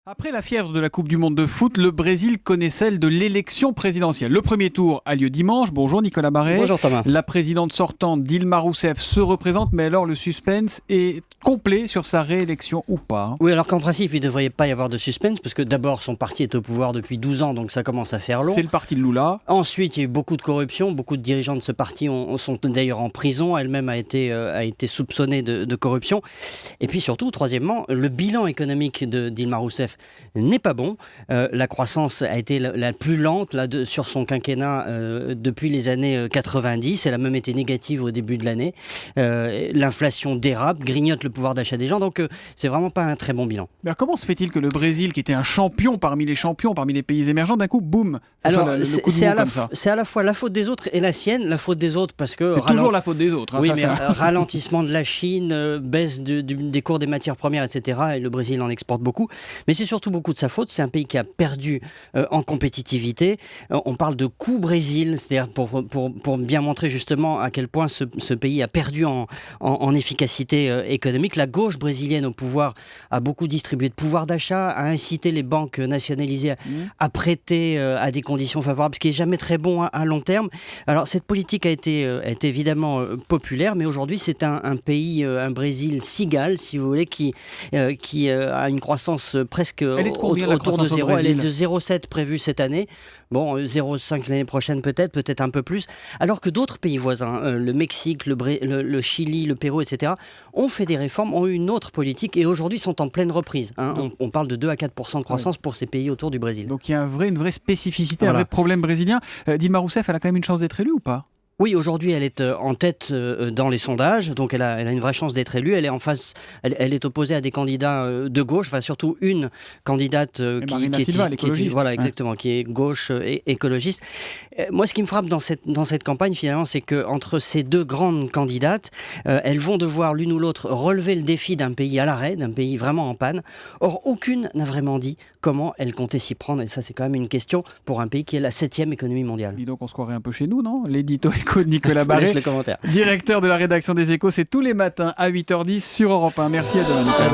Après la fièvre de la Coupe du Monde de foot, le Brésil connaît celle de l'élection présidentielle. Le premier tour a lieu dimanche. Bonjour Nicolas Barret. Bonjour Thomas. La présidente sortante Dilma Rousseff se représente, mais alors le suspense est complet sur sa réélection ou pas. Oui, alors qu'en principe, il ne devrait pas y avoir de suspense, parce que d'abord, son parti est au pouvoir depuis 12 ans, donc ça commence à faire long. C'est le parti de Lula. Ensuite, il y a eu beaucoup de corruption. Beaucoup de dirigeants de ce parti sont d'ailleurs en prison. Elle-même a été soupçonnée de corruption. Et puis surtout, troisièmement, le bilan économique de Dilma Rousseff n'est pas bon. La croissance a été la plus lente sur son quinquennat depuis les années 90. Elle a même été négative au début de l'année. L'inflation dérape, grignote le pouvoir d'achat des gens. Donc, c'est vraiment pas un très bon bilan. Mais alors, comment se fait-il que le Brésil, qui était un champion parmi les pays émergents, d'un coup, boum, alors, le coup de mou comme ça. C'est à la fois la faute des autres et la sienne. La faute des autres parce que... C'est toujours la faute des autres. Hein, oui, ça, mais ralentissement de la Chine, baisse des cours des matières premières, etc. Et le Brésil en exporte beaucoup. Mais c'est surtout beaucoup de sa faute. C'est un pays qui a perdu en compétitivité. On parle de coût Brésil, c'est-à-dire pour bien montrer justement à quel point ce pays a perdu en efficacité économique. La gauche brésilienne au pouvoir a beaucoup distribué de pouvoir d'achat, a incité les banques nationalisées à prêter à des conditions favorables, ce qui n'est jamais très bon à long terme. Alors cette politique a été évidemment populaire, mais aujourd'hui c'est un pays, un Brésil cigale, si vous voulez, qui a une croissance presque autour de zéro. Elle est de 0,7 prévue cette année. Bon, 0,5 l'année prochaine peut-être un peu plus. Alors que d'autres pays voisins, le Mexique, le Chili, le Pérou, etc., ont fait des réformes, ont eu une autre politique et aujourd'hui sont en pleine reprise. On parle de 2 à 4% de croissance pour ces pays autour du Brésil. Donc il y a une vraie spécificité, voilà. Un vrai problème brésilien. Dilma Rousseff, elle a quand même une chance d'être élue ou pas ? Oui, aujourd'hui, elle est en tête dans les sondages, donc elle a une vraie chance d'être élue. Elle est en face, elle est opposée à des candidats de gauche, enfin surtout une candidate qui est gauche et écologiste. Moi, ce qui me frappe dans cette campagne, finalement, c'est que entre ces deux grandes candidates, elles vont devoir l'une ou l'autre relever le défi d'un pays à l'arrêt, d'un pays vraiment en panne. Or, aucune n'a vraiment dit comment elle comptait s'y prendre. Et ça, c'est quand même une question pour un pays qui est la 7e économie mondiale. Dis donc, on se croirait un peu chez nous, non ? L'édito éco de Nicolas Barret, directeur de la rédaction des Échos, c'est tous les matins à 8h10 sur Europe 1. Merci à demain, Nicolas.